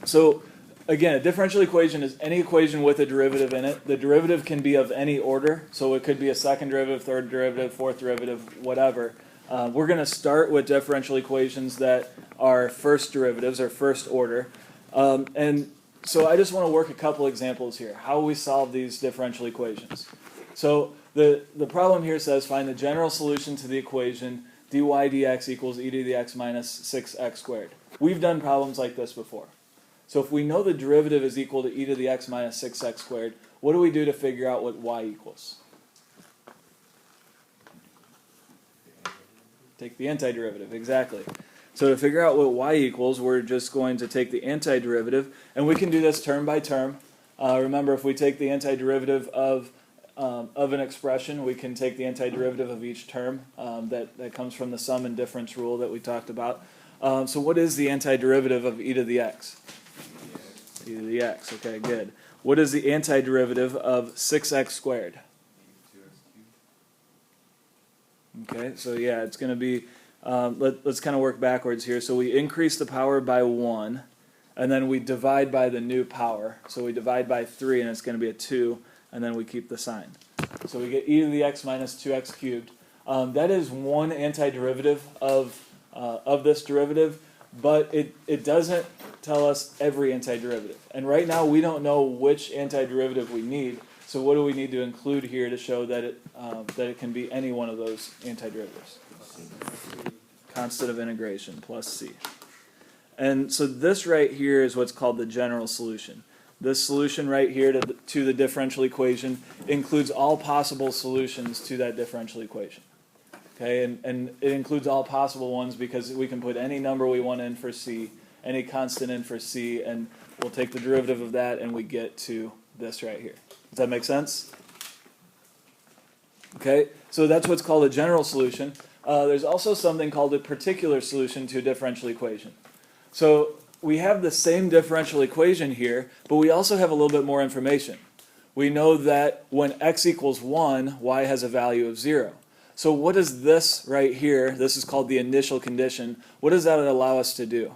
So again, a differential equation is any equation with a derivative in it. The derivative can be of any order, so it could be a second derivative, third derivative, fourth derivative, whatever. We're going to start with differential equations that are first derivatives or first order. And so I just want to work a couple examples here, how we solve these differential equations. So the problem here says find the general solution to the equation dy dx equals e to the x minus 6x squared. We've done problems like this before. So if we know the derivative is equal to e to the x minus 6x squared, what do we do to figure out what y equals? Take the antiderivative, exactly. So to figure out what y equals, we're just going to take the antiderivative, and we can do this term by term. Remember, if we take the antiderivative of an expression, we can take the antiderivative of each term. That comes from the sum and difference rule that we talked about. So what is the antiderivative of e to the x? E to the x, okay, good. What is the antiderivative of 6x squared? Okay, so yeah, it's going to be, let's kind of work backwards here. So we increase the power by 1, and then we divide by the new power. So we divide by 3, and it's going to be a 2, and then we keep the sign. So we get e to the x minus 2x cubed. That is one antiderivative of this derivative, but it doesn't tell us every antiderivative. And right now we don't know which antiderivative we need. So what do we need to include here to show that it can be any one of those antiderivatives? Constant of integration plus c. And so this right here is what's called the general solution. This solution right here to the differential equation includes all possible solutions to that differential equation. Okay, and it includes all possible ones because we can put any number we want in for c, any constant in for c, and we'll take the derivative of that and we get to this right here. Does that make sense? Okay, so that's what's called a general solution. There's also something called a particular solution to a differential equation. So we have the same differential equation here, but we also have a little bit more information. We know that when x equals 1, y has a value of 0. So what is this right here? This is called the initial condition. What does that allow us to do?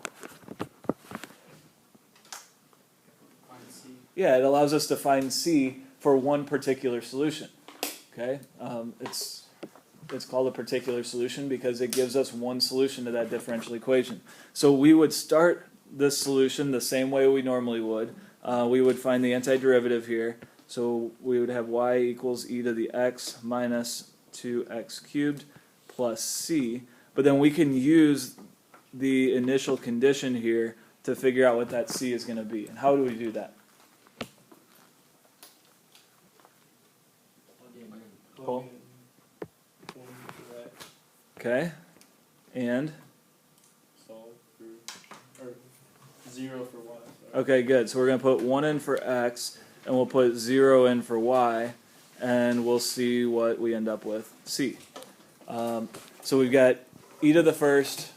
Yeah, it allows us to find c for one particular solution. Okay, it's called a particular solution because it gives us one solution to that differential equation. So we would start this solution the same way we normally would. We would find the antiderivative here. So we would have y equals e to the x minus 2x cubed plus c. But then we can use the initial condition here to figure out what that c is going to be. And how do we do that? Cool. Okay, and? Solve for, or 0 for y. Okay, good. So we're going to put 1 in for x, and we'll put 0 in for y, and we'll see what we end up with, c. So we've got e to the first.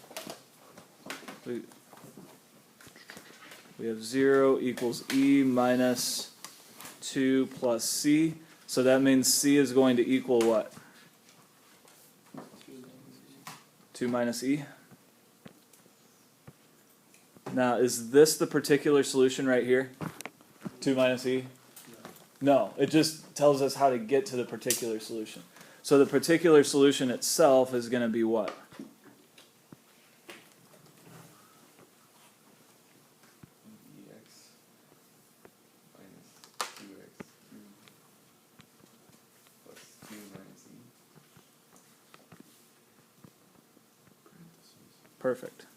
We have 0 equals e minus 2 plus c. So that means c is going to equal what? 2 minus e. Now, is this the particular solution right here? 2 minus e? No, it just tells us how to get to the particular solution. So the particular solution itself is going to be what? Perfect.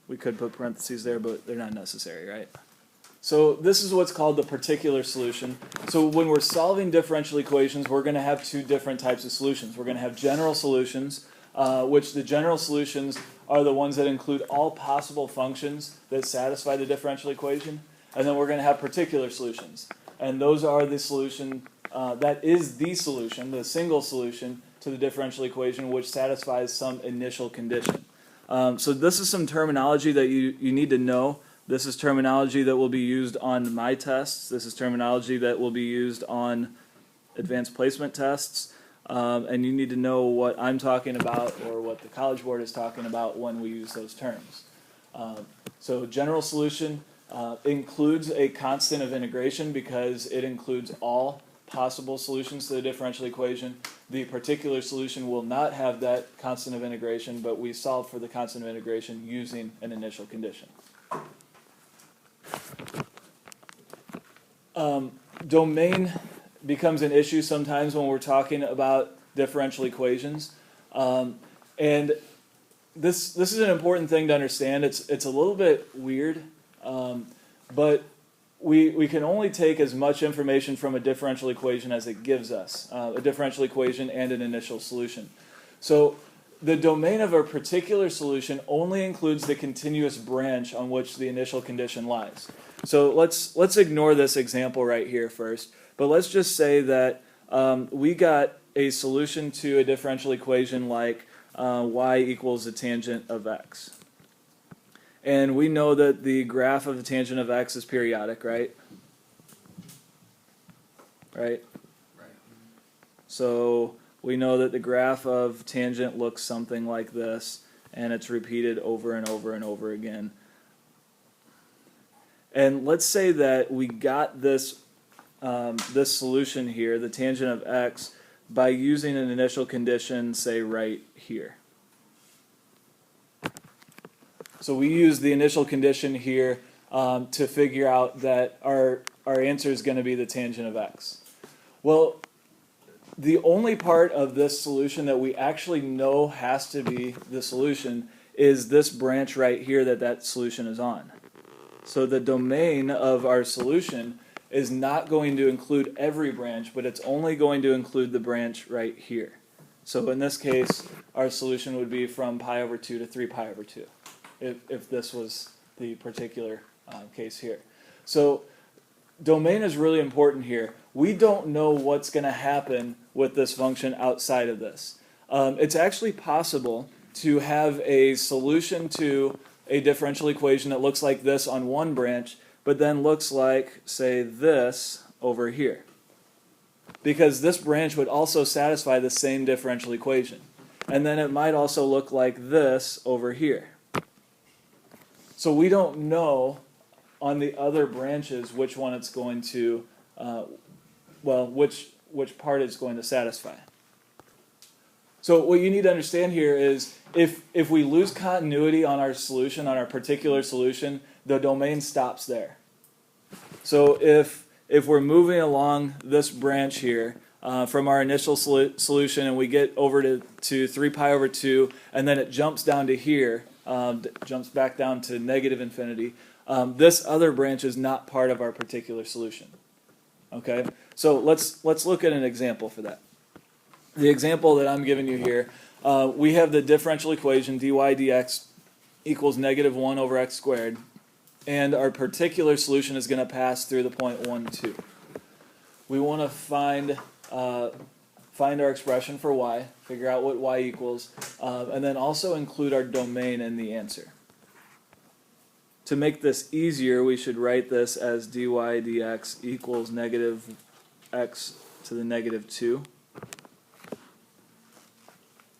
We could put parentheses there, but they're not necessary, right? So this is what's called the particular solution. So when we're solving differential equations, we're going to have two different types of solutions. We're going to have general solutions, which the general solutions are the ones that include all possible functions that satisfy the differential equation. And then we're going to have particular solutions. And those are the solution, that is the solution, the single solution to the differential equation, which satisfies some initial condition. So this is some terminology that you need to know. This is terminology that will be used on my tests. This is terminology that will be used on advanced placement tests. And you need to know what I'm talking about or what the College Board is talking about when we use those terms. So general solution includes a constant of integration because it includes all possible solutions to the differential equation. The particular solution will not have that constant of integration, but we solve for the constant of integration using an initial condition. Domain becomes an issue sometimes when we're talking about differential equations. And this is an important thing to understand. It's a little bit weird, but we can only take as much information from a differential equation as it gives us, a differential equation and an initial solution. So the domain of a particular solution only includes the continuous branch on which the initial condition lies. So let's ignore this example right here first, but let's just say that we got a solution to a differential equation like y equals the tangent of x. And we know that the graph of the tangent of x is periodic, right? Right? So we know that the graph of tangent looks something like this, and it's repeated over and over and over again. And let's say that we got this, this solution here, the tangent of x, by using an initial condition, say right here. So we use the initial condition here to figure out that our answer is going to be the tangent of x. Well, the only part of this solution that we actually know has to be the solution is this branch right here that solution is on. So the domain of our solution is not going to include every branch, but it's only going to include the branch right here. So in this case, our solution would be from pi over 2 to 3 pi over 2, if this was the particular case here. So domain is really important here. We don't know what's going to happen with this function outside of this. It's actually possible to have a solution to a differential equation that looks like this on one branch, but then looks like, say, this over here. Because this branch would also satisfy the same differential equation. And then it might also look like this over here. So we don't know on the other branches which one it's going to, which part it's going to satisfy. So what you need to understand here is if we lose continuity on our solution, on our particular solution, the domain stops there. So if we're moving along this branch here from our initial solution and we get over to 3 pi over 2 and then it jumps down to here, jumps back down to negative infinity, this other branch is not part of our particular solution. Okay, so let's look at an example for that. The example that I'm giving you here, we have the differential equation dy dx equals negative 1 over x squared, and our particular solution is going to pass through the point 1, 2. We want to find our expression for y, figure out what y equals, and then also include our domain in the answer. To make this easier, we should write this as dy dx equals negative x to the negative 2.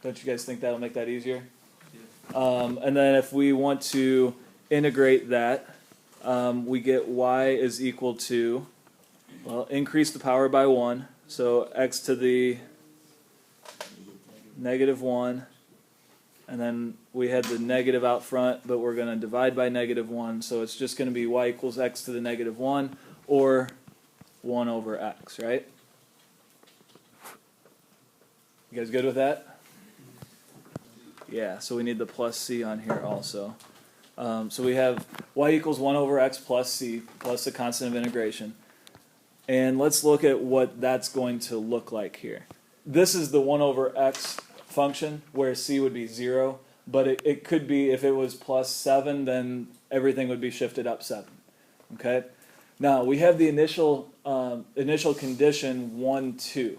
Don't you guys think that'll make that easier? Yeah. And then if we want to integrate that, we get y is equal to, well, increase the power by 1, so x to the negative 1, and then we had the negative out front, but we're going to divide by negative 1, so it's just going to be y equals x to the negative 1, or 1 over x, right? You guys good with that? Yeah, so we need the plus c on here also. So we have y equals 1 over x plus c, plus the constant of integration. And let's look at what that's going to look like here. This is the 1 over x function, where c would be 0. But it could be, if it was plus 7, then everything would be shifted up 7. Okay? Now, we have the initial condition 1, 2.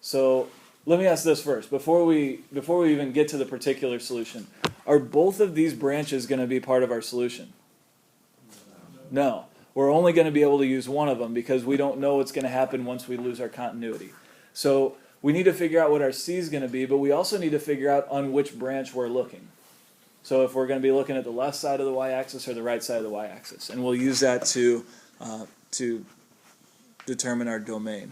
So let me ask this first, before we even get to the particular solution. Are both of these branches going to be part of our solution? No. We're only going to be able to use one of them because we don't know what's going to happen once we lose our continuity. So we need to figure out what our c is going to be, but we also need to figure out on which branch we're looking. So if we're going to be looking at the left side of the y-axis or the right side of the y-axis, and we'll use that to determine our domain.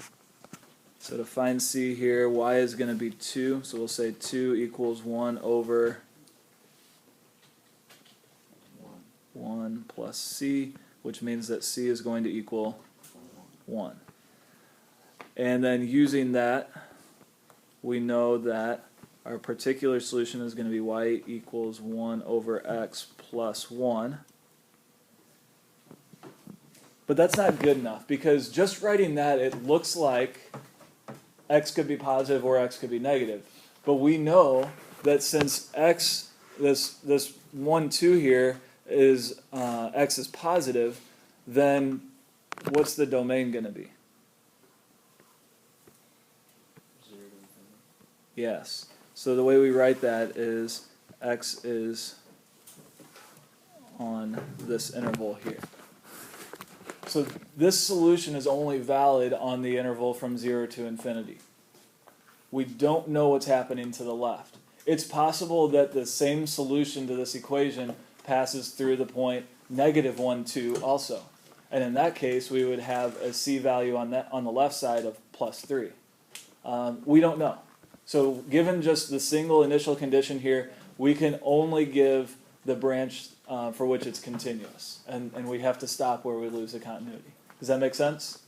So to find c here, y is going to be 2, so we'll say 2 equals 1 over 1 plus c, which means that c is going to equal 1. And then using that, we know that our particular solution is going to be y equals 1 over x plus 1. But that's not good enough, because just writing that, it looks like x could be positive or x could be negative. But we know that since x, this 1, 2 here, is x is positive, then what's the domain going to be? 0 to infinity. Yes. So the way we write that is x is on this interval here. So this solution is only valid on the interval from 0 to infinity. We don't know what's happening to the left. It's possible that the same solution to this equation passes through the point -1, 2 also. And in that case, we would have a c value on the left side of +3. We don't know. So given just the single initial condition here, we can only give the branch for which it's continuous. And we have to stop where we lose the continuity. Does that make sense?